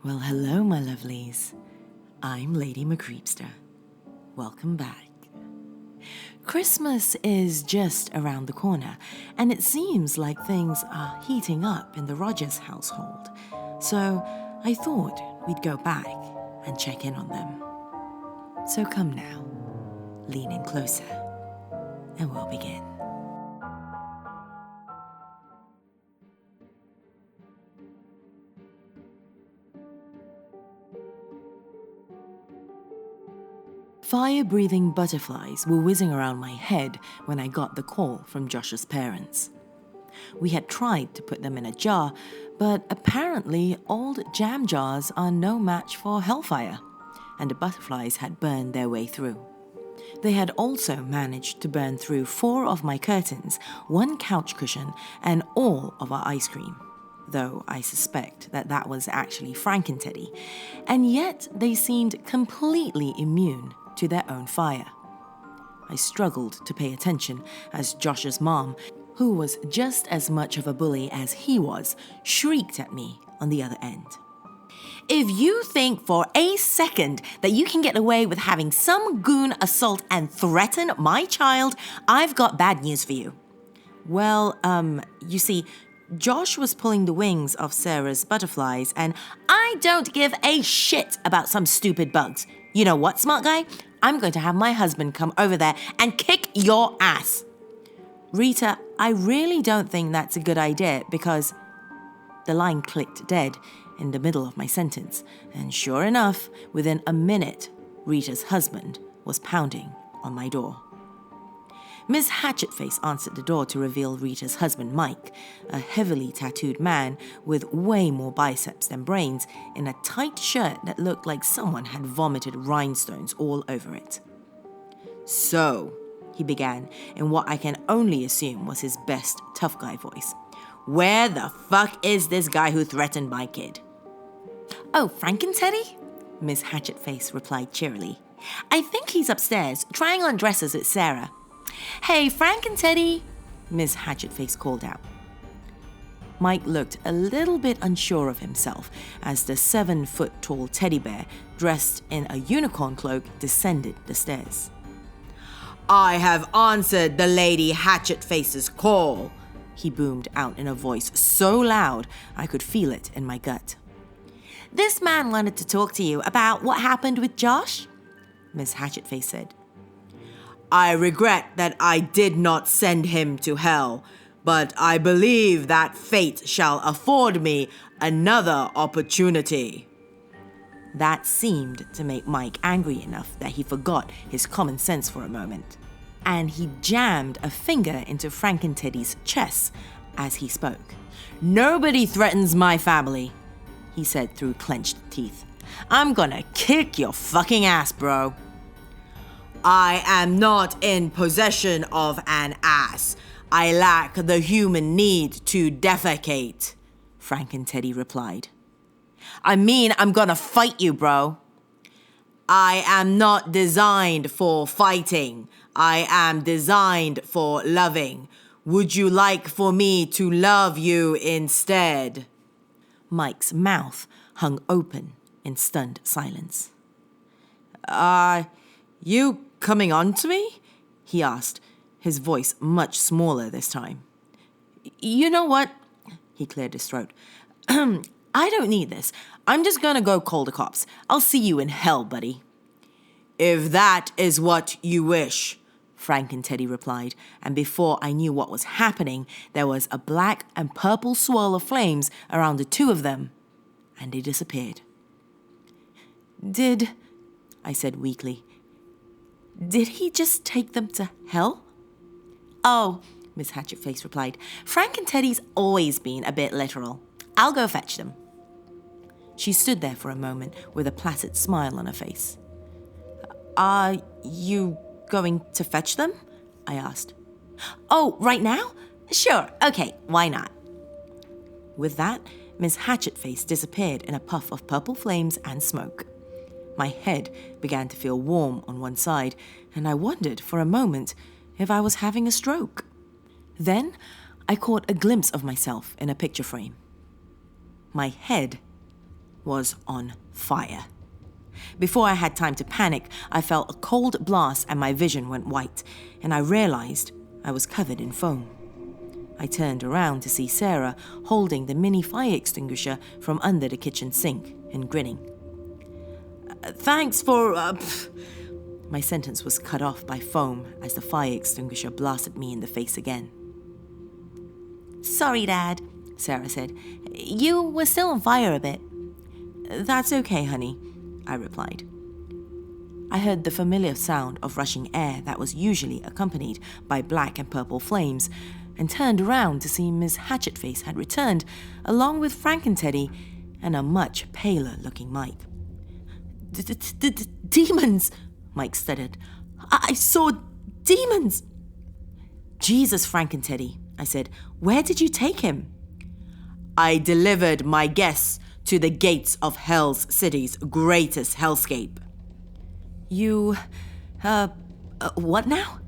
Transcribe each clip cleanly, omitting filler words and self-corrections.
Well, hello, my lovelies. I'm Lady McCreepster. Welcome back. Christmas is just around the corner, and it seems like things are heating up in the Rogers household. So I thought we'd go back and check in on them. So come now, lean in closer, and we'll begin. Fire-breathing butterflies were whizzing around my head when I got the call from Josh's parents. We had tried to put them in a jar, but apparently old jam jars are no match for hellfire, and the butterflies had burned their way through. They had also managed to burn through 4 of my curtains, 1 couch cushion, and all of our ice cream, though I suspect that was actually Frankenteddy, and yet they seemed completely immune to their own fire. I struggled to pay attention as Josh's mom, who was just as much of a bully as he was, shrieked at me on the other end. If you think for a second that you can get away with having some goon assault and threaten my child, I've got bad news for you. Well, you see, Josh was pulling the wings of Sarah's butterflies, and I don't give a shit about some stupid bugs. You know what, smart guy? I'm going to have my husband come over there and kick your ass. Rita, I really don't think that's a good idea because the line clicked dead in the middle of my sentence, and sure enough, within a minute, Rita's husband was pounding on my door. Miss Hatchetface answered the door to reveal Rita's husband, Mike, a heavily tattooed man with way more biceps than brains, in a tight shirt that looked like someone had vomited rhinestones all over it. So, he began in what I can only assume was his best tough guy voice. Where the fuck is this guy who threatened my kid? Oh, Frankenteddy? Miss Hatchetface replied cheerily. I think he's upstairs, trying on dresses with Sarah. Hey, Frankenteddy, Miss Hatchetface called out. Mike looked a little bit unsure of himself as the 7-foot-tall teddy bear, dressed in a unicorn cloak, descended the stairs. I have answered the Lady Hatchetface's call, he boomed out in a voice so loud I could feel it in my gut. This man wanted to talk to you about what happened with Josh, Miss Hatchetface said. I regret that I did not send him to hell, but I believe that fate shall afford me another opportunity. That seemed to make Mike angry enough that he forgot his common sense for a moment, and he jammed a finger into Frankenteddy's chest as he spoke. Nobody threatens my family, he said through clenched teeth. I'm gonna kick your fucking ass, bro. I am not in possession of an ass. I lack the human need to defecate, Frankenteddy replied. I mean, I'm gonna fight you, bro. I am not designed for fighting. I am designed for loving. Would you like for me to love you instead? Mike's mouth hung open in stunned silence. You coming on to me? He asked, his voice much smaller this time. You know what? He cleared his throat. I don't need this. I'm just gonna go call the cops. I'll see you in hell, buddy. If that is what you wish, Frankenteddy replied, and before I knew what was happening, there was a black and purple swirl of flames around the 2 of them, and they disappeared. I said weakly, did he just take them to hell? Oh, Miss Hatchetface replied, Frankenteddy's always been a bit literal. I'll go fetch them. She stood there for a moment with a placid smile on her face. Are you going to fetch them? I asked. Oh, right now? Sure, okay, why not? With that, Miss Hatchetface disappeared in a puff of purple flames and smoke. My head began to feel warm on one side, and I wondered for a moment if I was having a stroke. Then I caught a glimpse of myself in a picture frame. My head was on fire. Before I had time to panic, I felt a cold blast and my vision went white, and I realized I was covered in foam. I turned around to see Sarah holding the mini fire extinguisher from under the kitchen sink and grinning. Thanks for... My sentence was cut off by foam as the fire extinguisher blasted me in the face again. Sorry, Dad, Sarah said. You were still on fire a bit. That's okay, honey, I replied. I heard the familiar sound of rushing air that was usually accompanied by black and purple flames, and turned around to see Miss Hatchetface had returned, along with Frank and Teddy and a much paler-looking Mike. Demons, Mike stuttered. I saw demons. Jesus, Frank and Teddy, I said. Where did you take him? I delivered my guests to the gates of Hell's City's greatest hellscape. You, what now?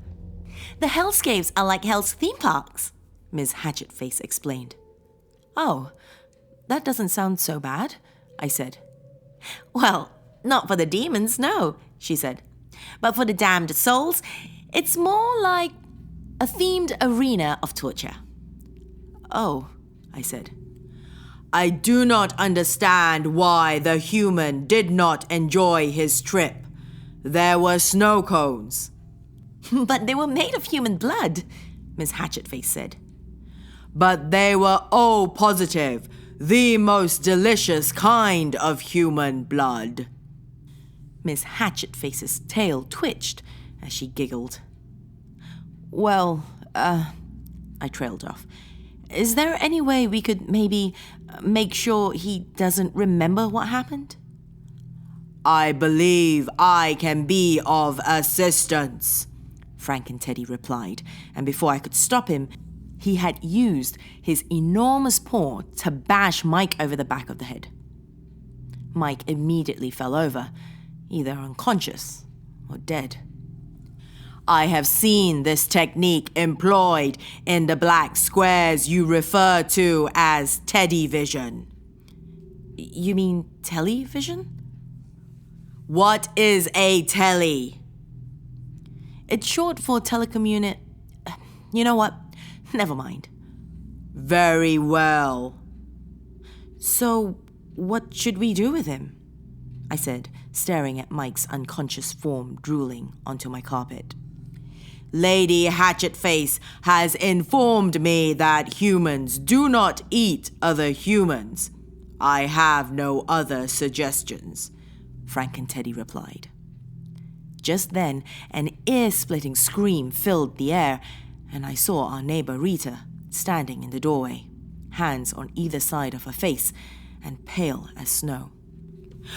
The hellscapes are like Hell's theme parks, Ms. Hatchetface explained. Oh, that doesn't sound so bad, I said. Well, not for the demons, no, she said. But for the damned souls, it's more like a themed arena of torture. Oh, I said. I do not understand why the human did not enjoy his trip. There were snow cones. But they were made of human blood, Miss Hatchetface said. But they were O positive, the most delicious kind of human blood. Miss Hatchetface's tail twitched as she giggled. Well, I trailed off. Is there any way we could maybe make sure he doesn't remember what happened? I believe I can be of assistance, Frank and Teddy replied, and before I could stop him, he had used his enormous paw to bash Mike over the back of the head. Mike immediately fell over, either unconscious or dead. I have seen this technique employed in the black squares you refer to as Teddyvision. You mean television? What is a telly? It's short for telecommuni... You know what? Never mind. Very well. So, what should we do with him? I said, staring at Mike's unconscious form drooling onto my carpet. Lady Hatchetface has informed me that humans do not eat other humans. I have no other suggestions, Frank and Teddy replied. Just then, an ear-splitting scream filled the air, and I saw our neighbor Rita standing in the doorway, hands on either side of her face and pale as snow.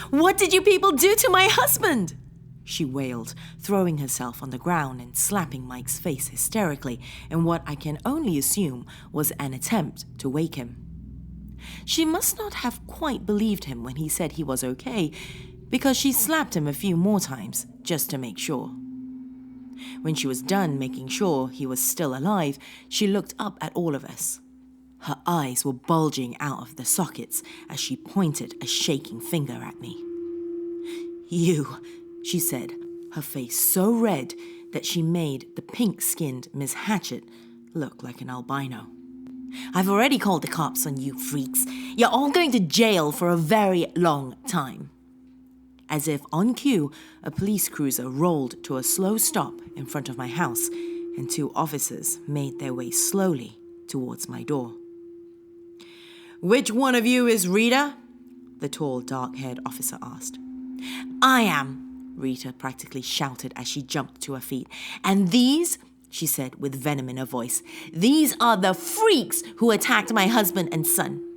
What did you people do to my husband? She wailed, throwing herself on the ground and slapping Mike's face hysterically in what I can only assume was an attempt to wake him. She must not have quite believed him when he said he was okay, because she slapped him a few more times just to make sure. When she was done making sure he was still alive, she looked up at all of us. Her eyes were bulging out of their sockets as she pointed a shaking finger at me. You, she said, her face so red that she made the pink-skinned Miss Hatchet look like an albino. I've already called the cops on you freaks. You're all going to jail for a very long time. As if on cue, a police cruiser rolled to a slow stop in front of my house, and two officers made their way slowly towards my door. Which one of you is Rita? The tall, dark-haired officer asked. I am, Rita practically shouted as she jumped to her feet. And these, she said with venom in her voice, these are the freaks who attacked my husband and son.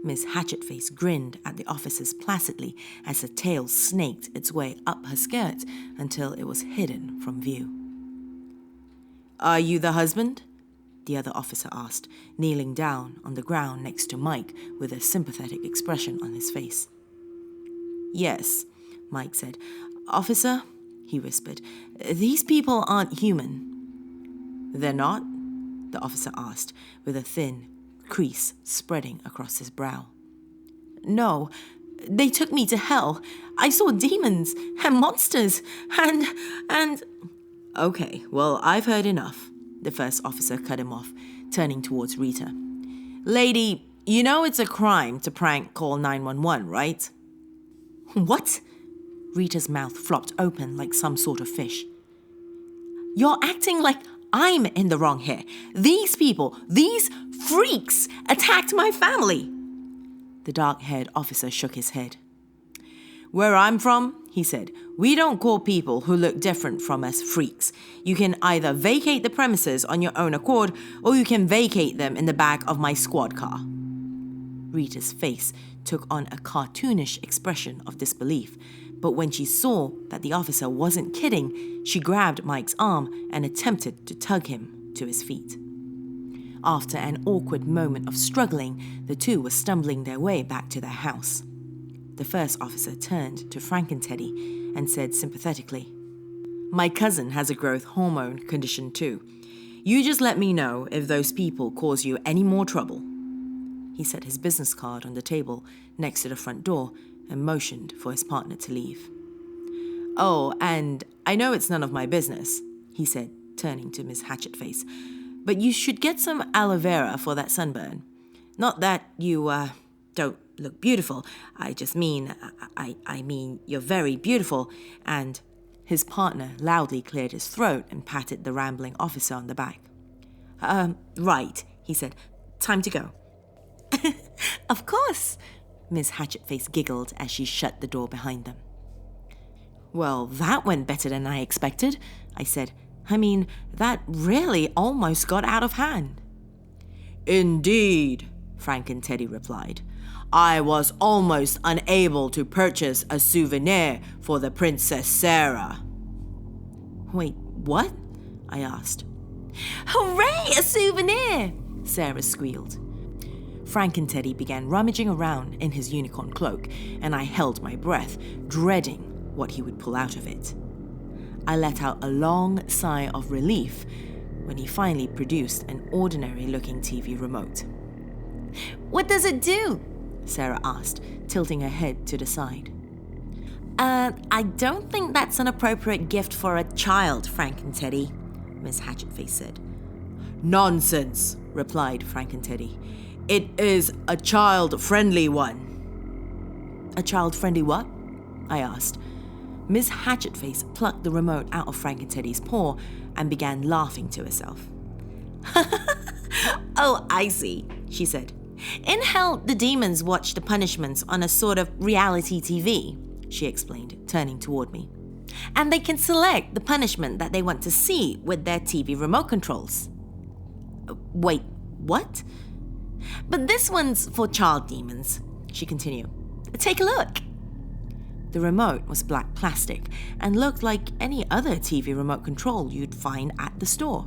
Miss Hatchetface grinned at the officers placidly as her tail snaked its way up her skirt until it was hidden from view. Are you the husband? The other officer asked, kneeling down on the ground next to Mike with a sympathetic expression on his face. Yes, Mike said. Officer, he whispered, these people aren't human. They're not? The officer asked, with a thin crease spreading across his brow. No. They took me to hell. I saw demons and monsters and... Okay, well, I've heard enough. The first officer cut him off, turning towards Rita. Lady, you know it's a crime to prank call 911, right? What? Rita's mouth flopped open like some sort of fish. You're acting like I'm in the wrong here. These people, these freaks, attacked my family. The dark-haired officer shook his head. Where I'm from, he said, we don't call people who look different from us freaks. You can either vacate the premises on your own accord, or you can vacate them in the back of my squad car. Rita's face took on a cartoonish expression of disbelief, but when she saw that the officer wasn't kidding, she grabbed Mike's arm and attempted to tug him to his feet. After an awkward moment of struggling, the two were stumbling their way back to their house. The first officer turned to Frank and Teddy and said sympathetically, My cousin has a growth hormone condition too. You just let me know if those people cause you any more trouble. He set his business card on the table next to the front door and motioned for his partner to leave. Oh, and I know it's none of my business, he said, turning to Miss Hatchetface, but you should get some aloe vera for that sunburn. Not that you, don't look beautiful. I just mean, I mean, you're very beautiful. And his partner loudly cleared his throat and patted the rambling officer on the back. Right, he said. Time to go. Of course, Miss Hatchetface giggled as she shut the door behind them. Well, that went better than I expected, I said. I mean, that really almost got out of hand. Indeed, Frank and Teddy replied. I was almost unable to purchase a souvenir for the Princess Sarah. Wait, what? I asked. Hooray, a souvenir! Sarah squealed. Frank and Teddy began rummaging around in his unicorn cloak, and I held my breath, dreading what he would pull out of it. I let out a long sigh of relief when he finally produced an ordinary-looking TV remote. What does it do? Sarah asked, tilting her head to the side. I don't think that's an appropriate gift for a child, Frank and Teddy, Miss Hatchetface said. Nonsense, replied Frank and Teddy. It is a child-friendly one. A child-friendly what? I asked. Miss Hatchetface plucked the remote out of Frank and Teddy's paw and began laughing to herself. Oh, I see, she said. In hell, the demons watch the punishments on a sort of reality TV, she explained, turning toward me. And they can select the punishment that they want to see with their TV remote controls. Wait, what? But this one's for child demons, she continued. Take a look. The remote was black plastic and looked like any other TV remote control you'd find at the store.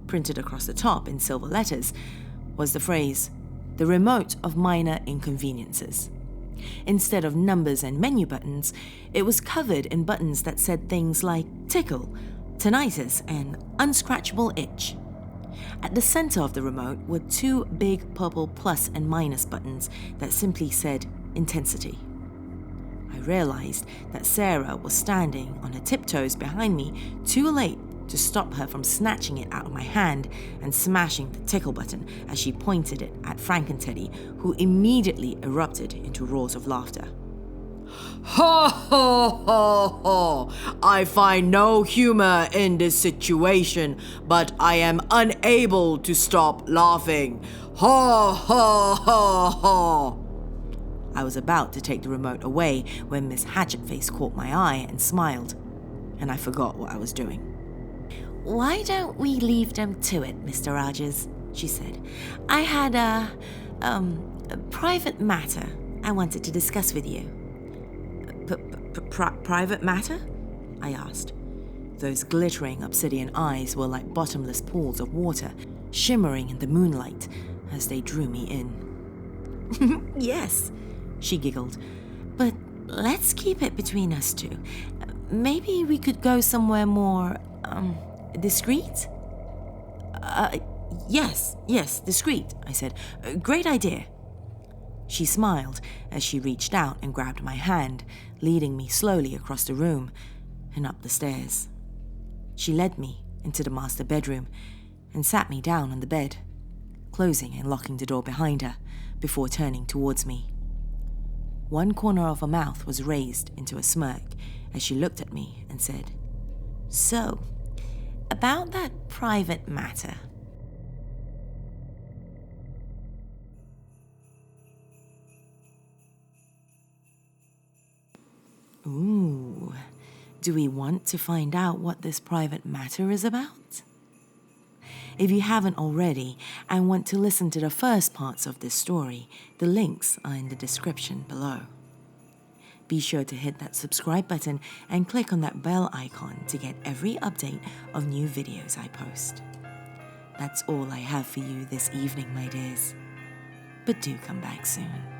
Printed across the top in silver letters was the phrase, the remote of minor inconveniences. Instead of numbers and menu buttons, it was covered in buttons that said things like tickle, tinnitus, and unscratchable itch. At the center of the remote were two big purple plus and minus buttons that simply said intensity. I realized that Sarah was standing on her tiptoes behind me too late to stop her from snatching it out of my hand and smashing the tickle button as she pointed it at Frank and Teddy, who immediately erupted into roars of laughter. Ha ha ha ha! I find no humor in this situation, but I am unable to stop laughing. Ha ha ha ha! I was about to take the remote away when Miss Hatchetface caught my eye and smiled, and I forgot what I was doing. Why don't we leave them to it, Mr. Rogers? She said. I had a private matter I wanted to discuss with you. Private matter? I asked. Those glittering obsidian eyes were like bottomless pools of water, shimmering in the moonlight as they drew me in. Yes, she giggled. But let's keep it between us two. Maybe we could go somewhere more, discreet? Yes, discreet, I said. Great idea. She smiled as she reached out and grabbed my hand, leading me slowly across the room and up the stairs. She led me into the master bedroom and sat me down on the bed, closing and locking the door behind her before turning towards me. One corner of her mouth was raised into a smirk as she looked at me and said, "So, about that private matter." Ooh, do we want to find out what this private matter is about? If you haven't already and want to listen to the first parts of this story, the links are in the description below. Be sure to hit that subscribe button and click on that bell icon to get every update of new videos I post. That's all I have for you this evening, my dears. But do come back soon.